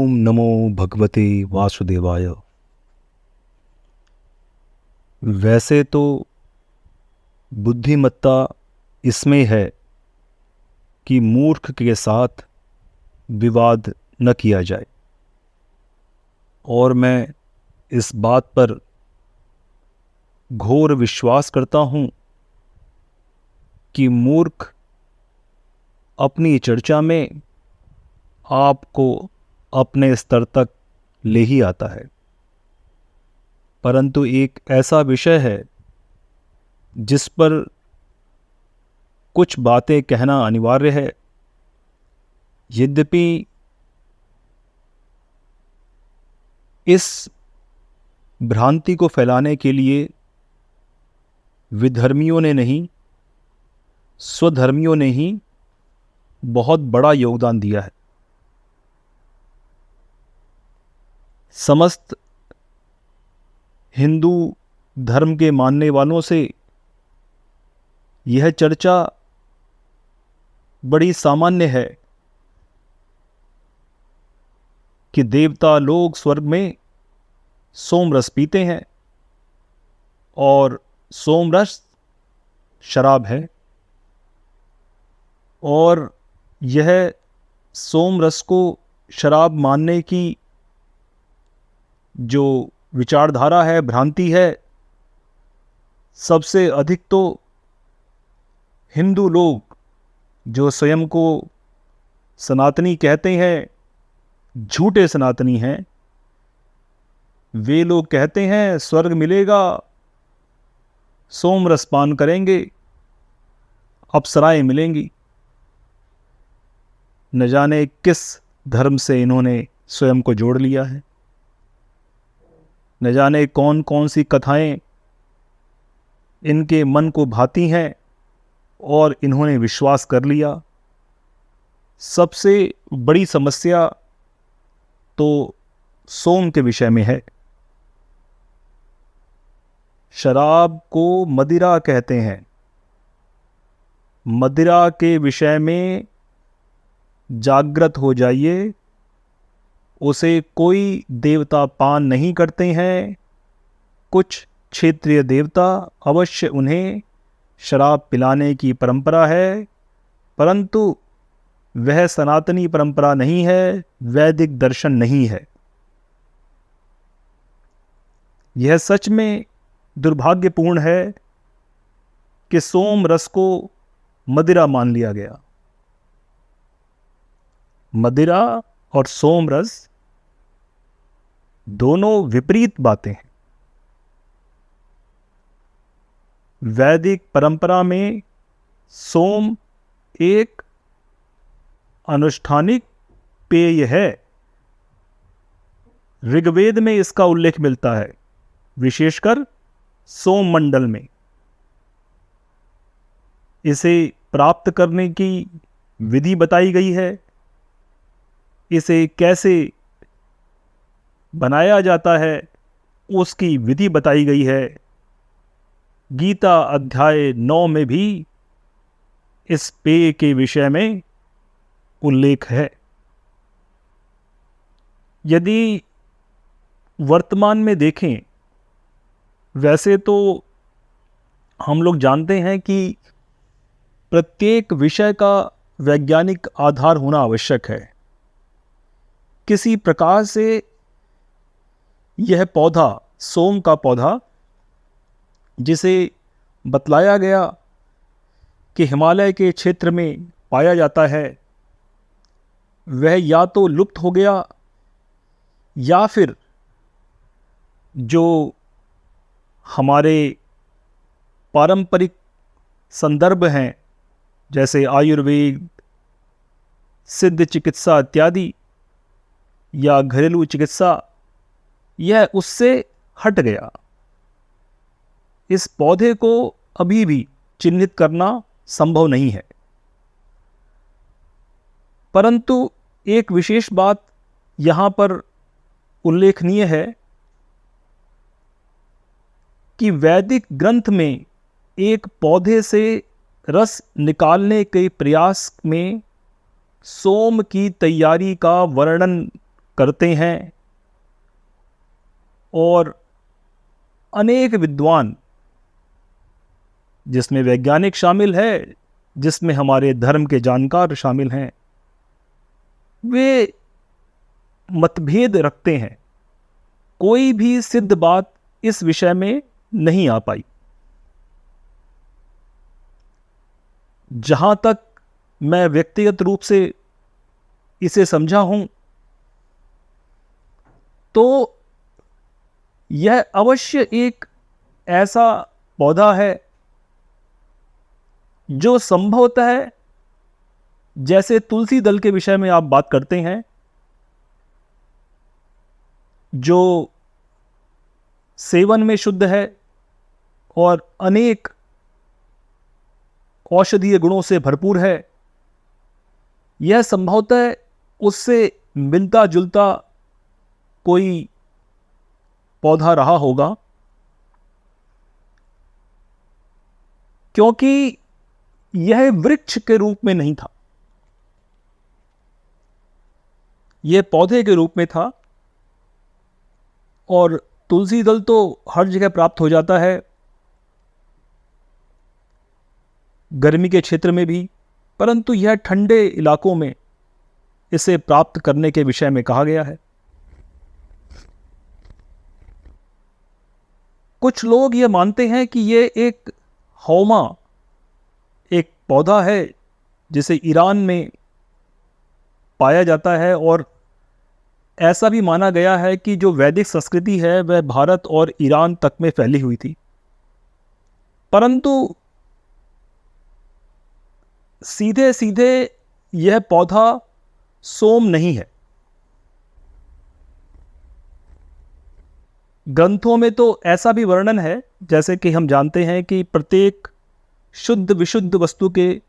ओम नमो भगवते वासुदेवाय। वैसे तो बुद्धिमत्ता इसमें है कि मूर्ख के साथ विवाद न किया जाए, और मैं इस बात पर घोर विश्वास करता हूँ कि मूर्ख अपनी चर्चा में आपको अपने स्तर तक ले ही आता है, परंतु एक ऐसा विषय है जिस पर कुछ बातें कहना अनिवार्य है। यद्यपि इस भ्रांति को फैलाने के लिए विधर्मियों ने नहीं, स्वधर्मियों ने ही बहुत बड़ा योगदान दिया है। समस्त हिंदू धर्म के मानने वालों से यह चर्चा बड़ी सामान्य है कि देवता लोग स्वर्ग में सोमरस पीते हैं और सोमरस शराब है, और यह सोमरस को शराब मानने की जो विचारधारा है, भ्रांति है, सबसे अधिक तो हिंदू लोग जो स्वयं को सनातनी कहते हैं, झूठे सनातनी हैं, वे लोग कहते हैं स्वर्ग मिलेगा, सोमरस पान करेंगे, अप्सराएं मिलेंगी। न जाने किस धर्म से इन्होंने स्वयं को जोड़ लिया है, न जाने कौन कौन सी कथाएं इनके मन को भाती हैं और इन्होंने विश्वास कर लिया। सबसे बड़ी समस्या तो सोम के विषय में है। शराब को मदिरा कहते हैं। मदिरा के विषय में जागृत हो जाइए। उसे कोई देवता पान नहीं करते हैं। कुछ क्षेत्रीय देवता अवश्य उन्हें शराब पिलाने की परंपरा है, परंतु वह सनातनी परंपरा नहीं है, वैदिक दर्शन नहीं है। यह सच में दुर्भाग्यपूर्ण है कि सोम रस को मदिरा मान लिया गया। मदिरा और सोम रस दोनों विपरीत बातें हैं। वैदिक परंपरा में सोम एक अनुष्ठानिक पेय है। ऋग्वेद में इसका उल्लेख मिलता है, विशेषकर सोम मंडल में। इसे प्राप्त करने की विधि बताई गई है। इसे कैसे बनाया जाता है उसकी विधि बताई गई है। गीता अध्याय 9 में भी इस पेय के विषय में उल्लेख है। यदि वर्तमान में देखें, वैसे तो हम लोग जानते हैं कि प्रत्येक विषय का वैज्ञानिक आधार होना आवश्यक है। किसी प्रकार से यह पौधा, सोम का पौधा, जिसे बतलाया गया कि हिमालय के क्षेत्र में पाया जाता है, वह या तो लुप्त हो गया या फिर जो हमारे पारंपरिक संदर्भ हैं, जैसे आयुर्वेद, सिद्ध चिकित्सा इत्यादि, या घरेलू चिकित्सा, यह उससे हट गया। इस पौधे को अभी भी चिन्हित करना संभव नहीं है। परंतु एक विशेष बात यहाँ पर उल्लेखनीय है कि वैदिक ग्रंथ में एक पौधे से रस निकालने के प्रयास में सोम की तैयारी का वर्णन करते हैं और अनेक विद्वान, जिसमें वैज्ञानिक शामिल है, जिसमें हमारे धर्म के जानकार शामिल हैं, वे मतभेद रखते हैं। कोई भी सिद्ध बात इस विषय में नहीं आ पाई। जहां तक मैं व्यक्तिगत रूप से इसे समझा हूं, तो यह अवश्य एक ऐसा पौधा है जो संभवतः, जैसे तुलसी दल के विषय में आप बात करते हैं, जो सेवन में शुद्ध है और अनेक औषधीय गुणों से भरपूर है, यह संभवतः उससे मिलता जुलता कोई पौधा रहा होगा, क्योंकि यह वृक्ष के रूप में नहीं था, यह पौधे के रूप में था। और तुलसी दल तो हर जगह प्राप्त हो जाता है, गर्मी के क्षेत्र में भी, परंतु यह ठंडे इलाकों में इसे प्राप्त करने के विषय में कहा गया है। कुछ लोग यह मानते हैं कि यह एक हौमा, एक पौधा है जिसे ईरान में पाया जाता है, और ऐसा भी माना गया है कि जो वैदिक संस्कृति है वह भारत और ईरान तक में फैली हुई थी। परंतु सीधे सीधे यह पौधा सोम नहीं है। ग्रंथों में तो ऐसा भी वर्णन है, जैसे कि हम जानते हैं कि प्रत्येक शुद्ध विशुद्ध वस्तु के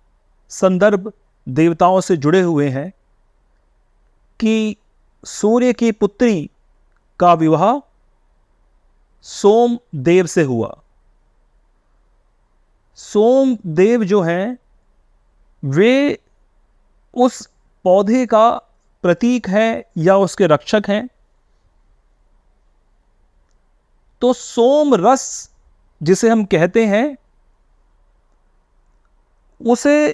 संदर्भ देवताओं से जुड़े हुए हैं, कि सूर्य की पुत्री का विवाह सोम देव से हुआ। सोम देव जो हैं, वे उस पौधे का प्रतीक है या उसके रक्षक हैं। तो सोम रस जिसे हम कहते हैं, उसे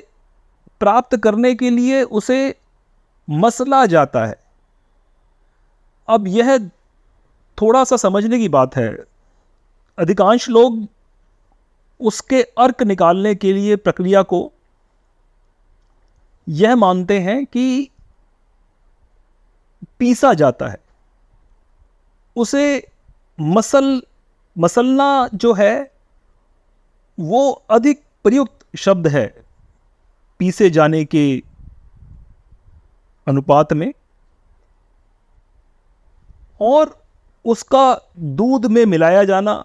प्राप्त करने के लिए उसे मसला जाता है। अब यह थोड़ा सा समझने की बात है। अधिकांश लोग उसके अर्क निकालने के लिए प्रक्रिया को यह मानते हैं कि पीसा जाता है। उसे मसलना जो है वो अधिक प्रयुक्त शब्द है पीसे जाने के अनुपात में, और उसका दूध में मिलाया जाना,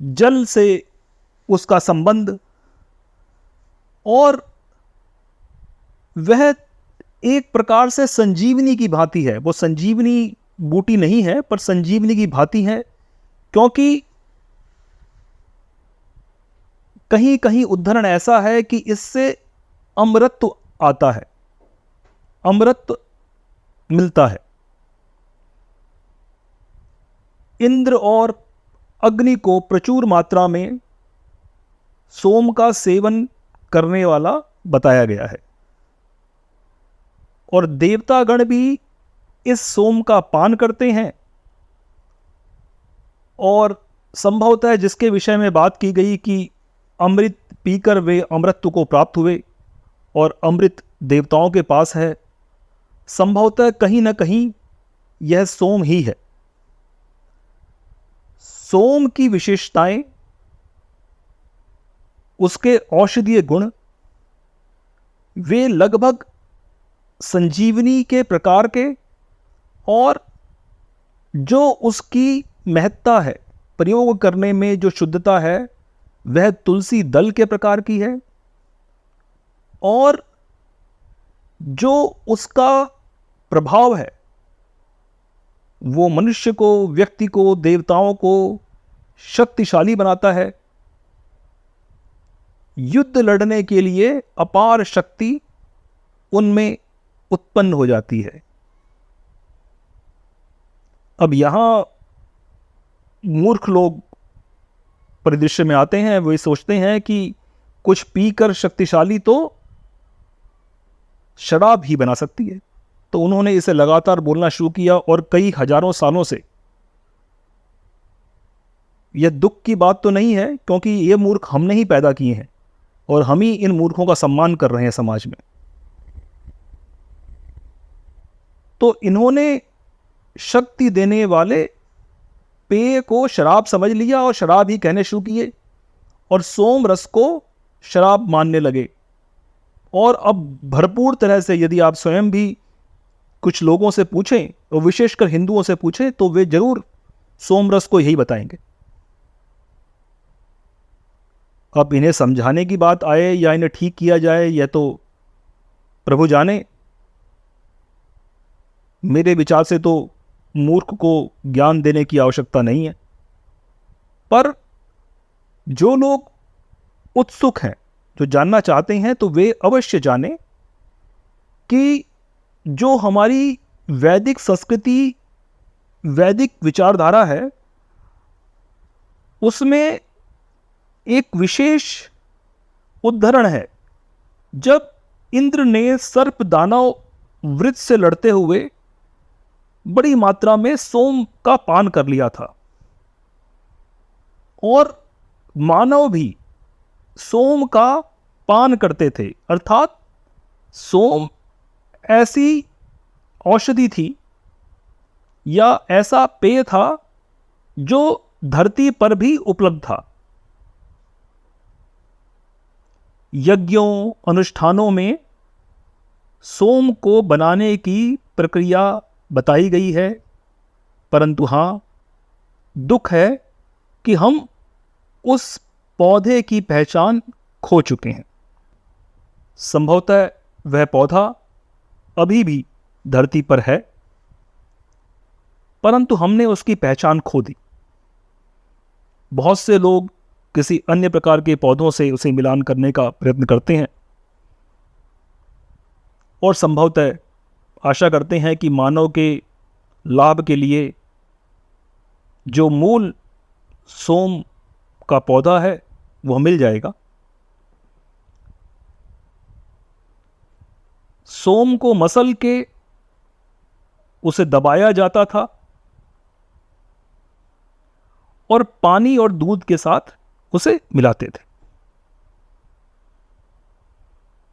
जल से उसका संबंध, और वह एक प्रकार से संजीवनी की भांति है। वो संजीवनी बूटी नहीं है, पर संजीवनी की भांति है, क्योंकि कहीं कहीं उद्धरण ऐसा है कि इससे अमृत आता है, अमृत मिलता है। इंद्र और अग्नि को प्रचुर मात्रा में सोम का सेवन करने वाला बताया गया है, और देवतागण भी इस सोम का पान करते हैं। और संभवतः जिसके विषय में बात की गई कि अमृत पीकर वे अमृत को प्राप्त हुए, और अमृत देवताओं के पास है, संभवतः कहीं न कहीं यह सोम ही है। सोम की विशेषताएं, उसके औषधीय गुण, वे लगभग संजीवनी के प्रकार के, और जो उसकी महत्ता है, प्रयोग करने में जो शुद्धता है, वह तुलसी दल के प्रकार की है। और जो उसका प्रभाव है, वो मनुष्य को, व्यक्ति को, देवताओं को शक्तिशाली बनाता है। युद्ध लड़ने के लिए अपार शक्ति उनमें उत्पन्न हो जाती है। अब यहाँ मूर्ख लोग परिदृश्य में आते हैं। वे सोचते हैं कि कुछ पीकर शक्तिशाली तो शराब ही बना सकती है। तो उन्होंने इसे लगातार बोलना शुरू किया और कई हजारों सालों से। यह दुख की बात तो नहीं है, क्योंकि ये मूर्ख हमने ही पैदा किए हैं और हम ही इन मूर्खों का सम्मान कर रहे हैं समाज में। तो इन्होंने शक्ति देने वाले पेय को शराब समझ लिया और शराब ही कहने शुरू किए और सोम रस को शराब मानने लगे। और अब भरपूर तरह से यदि आप स्वयं भी कुछ लोगों से पूछें, और विशेषकर हिंदुओं से पूछें, तो वे जरूर सोम रस को यही बताएंगे। अब इन्हें समझाने की बात आए या इन्हें ठीक किया जाए, यह तो प्रभु जाने। मेरे विचार से तो मूर्ख को ज्ञान देने की आवश्यकता नहीं है, पर जो लोग उत्सुक हैं, जो जानना चाहते हैं, तो वे अवश्य जानें कि जो हमारी वैदिक संस्कृति, वैदिक विचारधारा है, उसमें एक विशेष उदाहरण है जब इंद्र ने सर्प दानव वृत्त से लड़ते हुए बड़ी मात्रा में सोम का पान कर लिया था, और मानव भी सोम का पान करते थे। अर्थात सोम ऐसी औषधि थी या ऐसा पेय था जो धरती पर भी उपलब्ध था। यज्ञों अनुष्ठानों में सोम को बनाने की प्रक्रिया बताई गई है, परंतु हाँ, दुख है कि हम उस पौधे की पहचान खो चुके हैं। संभवतः वह पौधा अभी भी धरती पर है, परंतु हमने उसकी पहचान खो दी। बहुत से लोग किसी अन्य प्रकार के पौधों से उसे मिलान करने का प्रयत्न करते हैं और संभवतः आशा करते हैं कि मानव के लाभ के लिए जो मूल सोम का पौधा है वह मिल जाएगा। सोम को मसल के उसे दबाया जाता था और पानी और दूध के साथ उसे मिलाते थे।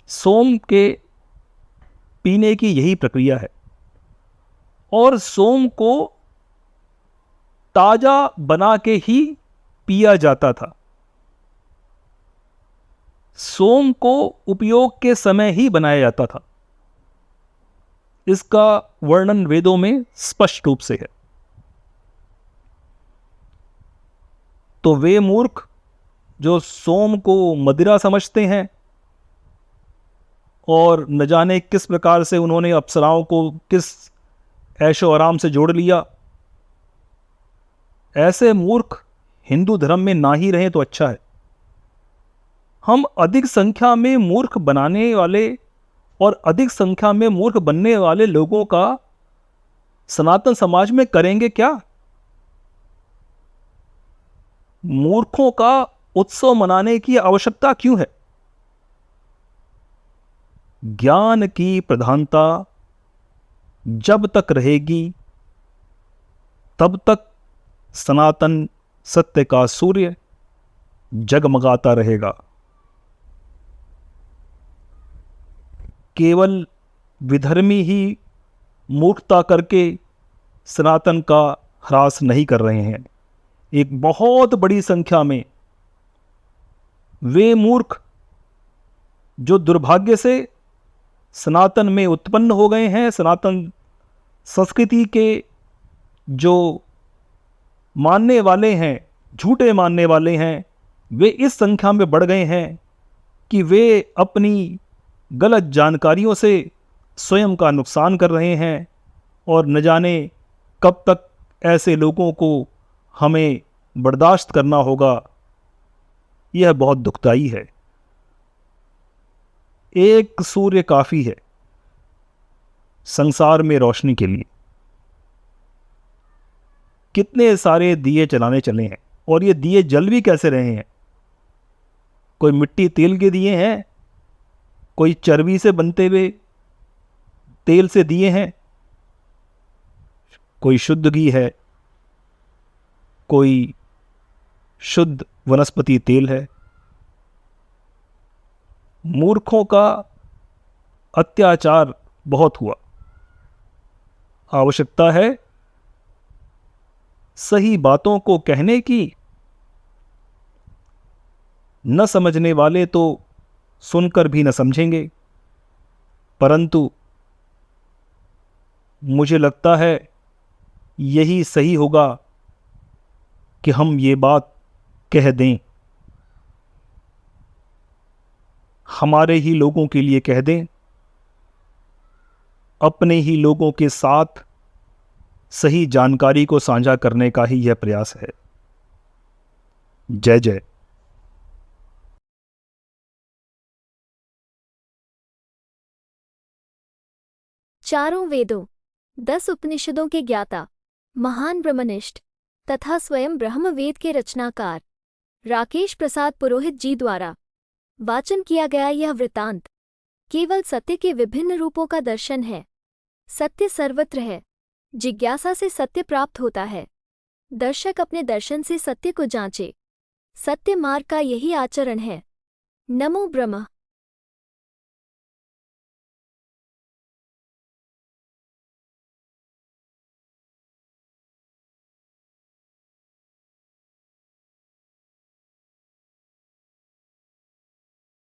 सोम के पीने की यही प्रक्रिया है, और सोम को ताजा बना के ही पिया जाता था। सोम को उपयोग के समय ही बनाया जाता था। इसका वर्णन वेदों में स्पष्ट रूप से है। तो वे मूर्ख जो सोम को मदिरा समझते हैं और न जाने किस प्रकार से उन्होंने अप्सराओं को किस ऐशो आराम से जोड़ लिया, ऐसे मूर्ख हिंदू धर्म में ना ही रहे तो अच्छा है। हम अधिक संख्या में मूर्ख बनाने वाले और अधिक संख्या में मूर्ख बनने वाले लोगों का सनातन समाज में करेंगे क्या? मूर्खों का उत्सव मनाने की आवश्यकता क्यों है? ज्ञान की प्रधानता जब तक रहेगी तब तक सनातन सत्य का सूर्य जगमगाता रहेगा। केवल विधर्मी ही मूर्खता करके सनातन का ह्रास नहीं कर रहे हैं। एक बहुत बड़ी संख्या में वे मूर्ख जो दुर्भाग्य से सनातन में उत्पन्न हो गए हैं, सनातन संस्कृति के जो मानने वाले हैं, झूठे मानने वाले हैं, वे इस संख्या में बढ़ गए हैं कि वे अपनी गलत जानकारियों से स्वयं का नुकसान कर रहे हैं, और न जाने कब तक ऐसे लोगों को हमें बर्दाश्त करना होगा। यह बहुत दुखदाई है। एक सूर्य काफ़ी है संसार में रोशनी के लिए। कितने सारे दिए जलाने चले हैं, और ये दिए जल भी कैसे रहे हैं। कोई मिट्टी तेल के दिए हैं, कोई चर्बी से बनते हुए तेल से दिए हैं, कोई शुद्ध घी है, कोई शुद्ध वनस्पति तेल है। मूर्खों का अत्याचार बहुत हुआ। आवश्यकता है सही बातों को कहने की। न समझने वाले तो सुनकर भी न समझेंगे, परंतु मुझे लगता है यही सही होगा कि हम ये बात कह दें, हमारे ही लोगों के लिए कह दें, अपने ही लोगों के साथ सही जानकारी को साझा करने का ही यह प्रयास है। जय जय। चारों वेदों, 10 उपनिषदों के ज्ञाता, महान ब्रह्मनिष्ठ तथा स्वयं ब्रह्मवेद के रचनाकार राकेश प्रसाद पुरोहित जी द्वारा वाचन किया गया यह वृतांत केवल सत्य के विभिन्न रूपों का दर्शन है। सत्य सर्वत्र है, जिज्ञासा से सत्य प्राप्त होता है। दर्शक अपने दर्शन से सत्य को जांचे। सत्य मार्ग का यही आचरण है। नमो ब्रह्म।